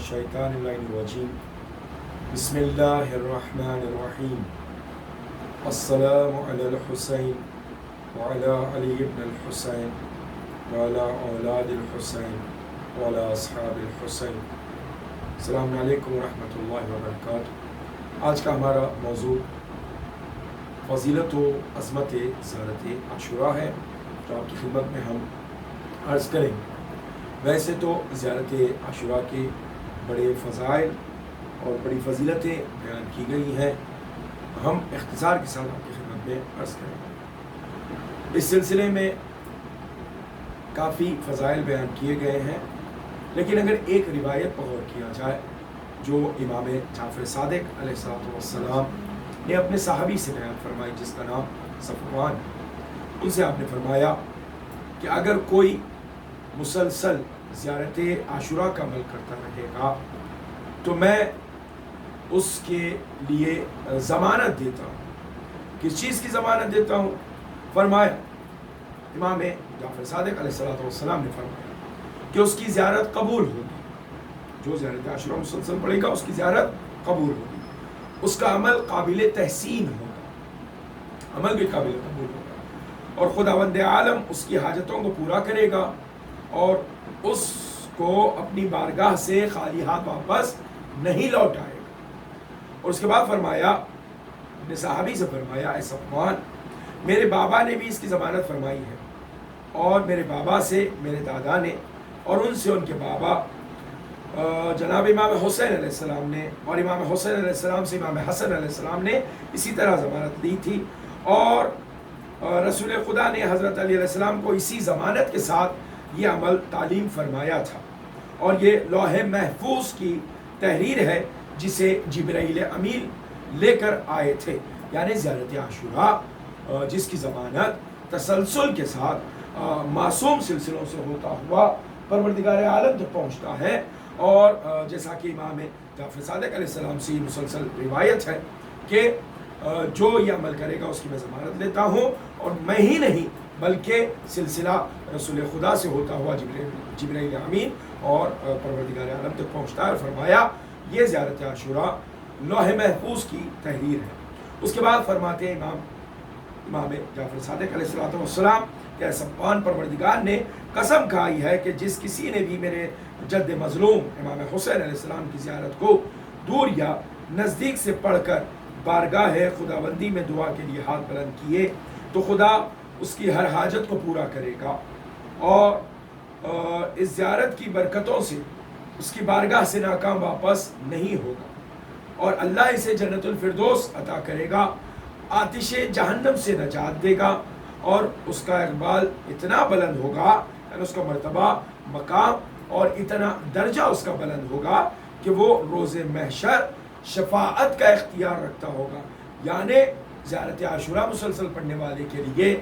الشیطان الرجیم بسم اللہ الرحمن الرحیم السلام علی الحسین وعلی علی ابن الحسین وعلی اولاد الحسین وعلی اصحاب الحسین۔ السلام علیکم ورحمۃ اللہ وبرکاتہ۔ آج کا ہمارا موضوع فضیلت و عظمت زیارت عاشوراء ہے، جو آپ کی خدمت میں ہم عرض کریں گے۔ ویسے تو زیارت عاشوراء کے بڑے فضائل اور بڑی فضیلتیں بیان کی گئی ہیں، ہم اختصار کے ساتھ آپ کی خدمت میں عرض کریں گے۔ اس سلسلے میں کافی فضائل بیان کیے گئے ہیں، لیکن اگر ایک روایت پر غور کیا جائے جو امام جعفر صادق علیہ السلام نے اپنے صحابی سے بیان فرمائی، جس کا نام صفوان، ان سے آپ نے فرمایا کہ اگر کوئی مسلسل زیارت عاشوراء کا عمل کرتا رہے گا تو میں اس کے لیے ضمانت دیتا ہوں۔ کس چیز کی ضمانت دیتا ہوں؟ فرمایا امام جعفر صادق علیہ السلام نے فرمایا کہ اس کی زیارت قبول ہوگی، جو زیارت عاشوراء مسلسل پڑھے گا اس کی زیارت قبول ہوگی، اس کا عمل قابل تحسین ہوگا، عمل بھی قابل قبول ہوگا، اور خداوند عالم اس کی حاجتوں کو پورا کرے گا اور اس کو اپنی بارگاہ سے خالی ہاتھ واپس نہیں لوٹائے گا۔ اور اس کے بعد فرمایا، اپنے صحابی سے فرمایا، اے صفوان، میرے بابا نے بھی اس کی ضمانت فرمائی ہے، اور میرے بابا سے میرے دادا نے، اور ان سے ان کے بابا جناب امام حسین علیہ السلام نے، اور امام حسین علیہ السلام سے امام حسن علیہ السلام نے اسی طرح ضمانت لی تھی، اور رسول خدا نے حضرت علی علیہ السلام کو اسی ضمانت کے ساتھ یہ عمل تعلیم فرمایا تھا۔ اور یہ لوح محفوظ کی تحریر ہے جسے جبرائیل امین لے کر آئے تھے، یعنی زیارت عاشوراء جس کی ضمانت تسلسل کے ساتھ معصوم سلسلوں سے ہوتا ہوا پروردگار عالم تک پہنچتا ہے۔ اور جیسا کہ امام جعفر صادق علیہ السلام سے مسلسل روایت ہے کہ جو یہ عمل کرے گا اس کی میں ضمانت لیتا ہوں، اور میں ہی نہیں بلکہ سلسلہ رسول خدا سے ہوتا ہوا جبرائیل امین اور پروردگار عالم تک پہنچتا ہے۔ اور فرمایا یہ زیارت عاشوراء لوح محفوظ کی تحریر ہے۔ اس کے بعد فرماتے ہیں امام جعفر صادق علیہ السلام کہ صفوان، پروردگار نے قسم کھائی ہے کہ جس کسی نے بھی میرے جد مظلوم امام حسین علیہ السلام کی زیارت کو دور یا نزدیک سے پڑھ کر بارگاہ خداوندی میں دعا کے لیے ہاتھ بلند کیے تو خدا اس کی ہر حاجت کو پورا کرے گا، اور اس زیارت کی برکتوں سے اس کی بارگاہ سے ناکام واپس نہیں ہوگا، اور اللہ اسے جنت الفردوس عطا کرے گا، آتش جہنم سے نجات دے گا، اور اس کا اقبال اتنا بلند ہوگا، یعنی اس کا مرتبہ، مقام اور اتنا درجہ اس کا بلند ہوگا کہ وہ روز محشر شفاعت کا اختیار رکھتا ہوگا۔ یعنی زیارت عاشوراء مسلسل پڑھنے والے کے لیے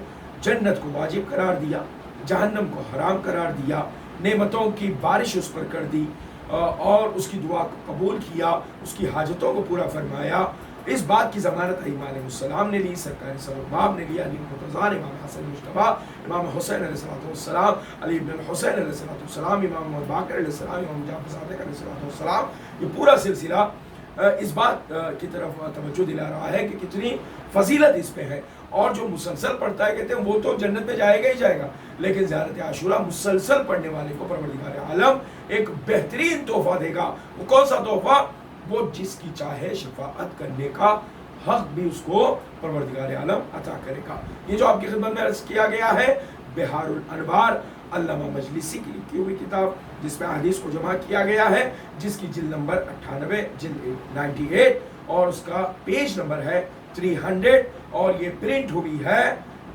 جنت کو واجب قرار دیا، جہنم کو حرام قرار دیا، نعمتوں کی بارش اس پر کر دی، اور اس کی دعا کو قبول کیا، اس کی حاجتوں کو پورا فرمایا۔ اس بات کی ضمانت ائمہ علیہ السلام نے لی، سرکار سبب نے لیا، علی مرتضیٰ، امام حسن مجتبیٰ، امام حسین علیہ السلام، علی ابن الحسین علیہ السلام، امام محمد باقر علیہ السلام، امام جعفر صادق علیہ السلام۔ یہ پورا سلسلہ اس بات کی طرف توجہ دلا رہا ہے کہ کتنی فضیلت اس پہ ہے، اور جو مسلسل پڑھتا ہے کہتے ہیں وہ تو جنت میں جائے گا ہی جائے گا، لیکن زیارت عاشوراء مسلسل پڑھنے والے کو پروردگار عالم ایک بہترین تحفہ دے گا۔ وہ کون سا تحفہ؟ وہ جس کی چاہے شفاعت کرنے کا حق بھی اس کو پروردگار عالم عطا کرے گا۔ یہ جو آپ کی خدمت میں عرض کیا گیا ہے بہار الانوار، علامہ مجلسی کی لکھی ہوئی کتاب، جس میں احادیث کو جمع کیا گیا ہے، جس کی جلد نمبر 98، جلد 98، اور اس کا پیج نمبر ہے 300، اور یہ پرنٹ ہوئی ہے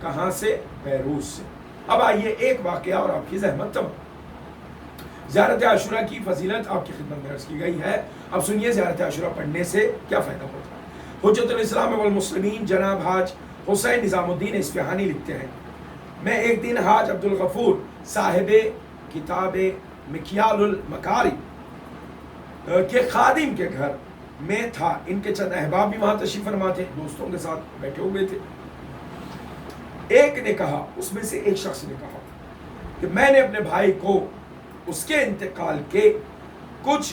کہاں سے؟ بیروت سے۔ اب آئیے ایک واقعہ اور آپ کی زحمت تمام۔ زیارت عاشوراء کی فضیلت آپ کی خدمت میں عرض کی گئی ہے، اب سنیے زیارت عاشوراء پڑھنے سے کیا فائدہ ہوتا ہے۔ حجت الاسلام والمسلمین جناب حاج حسین نظام الدین اصفہانی لکھتے ہیں، میں ایک دن حاج عبدالغفور صاحب کتاب مکیال المکارم کے خادم کے گھر میں تھا۔ ان کے چند احباب بھی وہاں تشریف فرما تھے، دوستوں کے ساتھ بیٹھے ہوئے تھے۔ ایک نے کہا، اس میں سے ایک شخص نے کہا کہ میں نے اپنے بھائی کو اس کے انتقال کے کچھ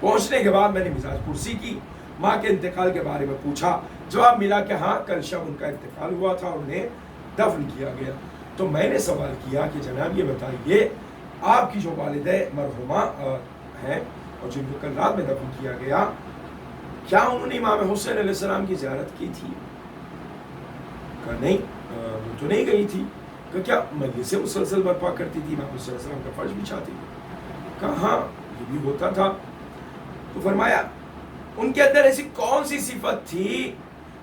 پہنچنے کے بعد میں نے مزاج پرسی کی، ماں کے انتقال کے بارے میں پوچھا، جواب ملا کہ ہاں کل شب ان کا انتقال ہوا تھا اور انہیں دفن کیا گیا۔ تو میں نے سوال کیا کہ جناب یہ بتائیے آپ کی جو والدہ مرحومہ ہیں اور جن کو کل رات میں دفن کیا گیا، کیا انہوں نے امام حسین علیہ السلام کی زیارت کی تھی؟ کہا نہیں، وہ تو نہیں گئی تھی۔ کہ کیا مجلسیں مسلسل برپا کرتی تھی، امام حسین علیہ السلام کا فرض بچھاتی تھی؟ کہا ہاں یہ بھی ہوتا تھا۔ تو فرمایا ان کے اندر ایسی کون سی صفت تھی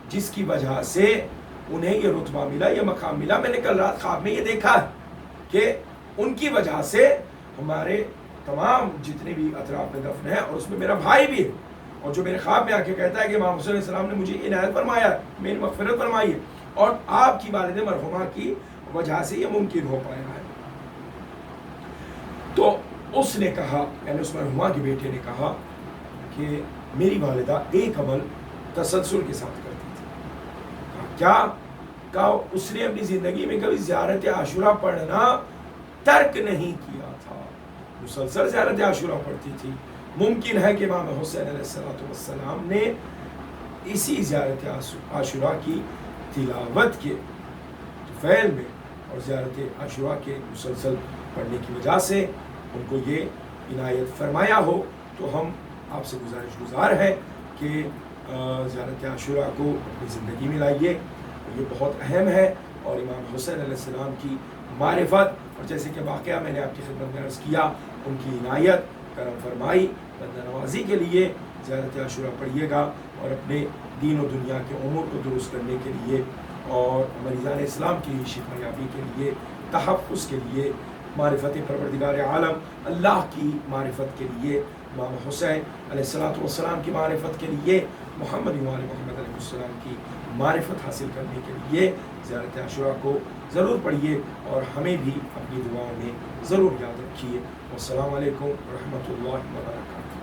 جس کی وجہ سے انہیں یہ رتبہ ملا، یہ مقام ملا؟ میں نے کل رات خواب میں یہ دیکھا کہ ان کی وجہ سے ہمارے تمام جتنے بھی اطراف میں دفن ہیں، اور اس میں میرا بھائی بھی ہے، اور جو میرے خواب میں آ کے کہتا ہے کہ امام حسین علیہ السلام نے مجھے عنایت فرمایا، میری مغفرت فرمائی ہے، اور آپ کی والدہ مرحومہ کی وجہ سے یہ ممکن ہو پایا ہے۔ تو اس نے کہا، یعنی اس مرحومہ کے بیٹے نے کہا کہ میری والدہ ایک عمل تسلسل کے ساتھ کرتی تھی۔ کہا کیا؟ کہا اس نے اپنی زندگی میں کبھی زیارت عاشورہ پڑھنا ترک نہیں کیا تھا، مسلسل زیارت عاشورہ پڑھتی تھی۔ ممکن ہے کہ امام حسین علیہ السلام نے اسی زیارت عاشورہ کی تلاوت کے فعل میں اور زیارت عاشورہ کے مسلسل پڑھنے کی وجہ سے ان کو یہ عنایت فرمایا ہو۔ تو ہم آپ سے گزار ہیں کہ زیارت عاشورہ کو اپنی زندگی میں لائیے، یہ بہت اہم ہے، اور امام حسین علیہ السلام کی معرفت، اور جیسے کہ واقعہ میں نے آپ کی خدمت میں عرض کیا، ان کی عنایت کرم فرمائی بندہ نوازی کے لیے زیارت عاشورہ پڑھیے گا، اور اپنے دین و دنیا کے امور کو درست کرنے کے لیے اور مریضان اسلام کی شفا یابی کے لیے، تحفظ کے لیے، معرفت پروردگار عالم اللہ کی معرفت کے لیے، امام حسین علیہ السلام کی معرفت کے لیے، محمد محمد علیہ السلام کی معرفت حاصل کرنے کے لیے زیارت عاشورہ کو ضرور پڑھیے، اور ہمیں بھی اپنی دعاؤں میں ضرور یاد رکھیے۔ والسلام علیکم ورحمۃ اللہ وبرکاتہ۔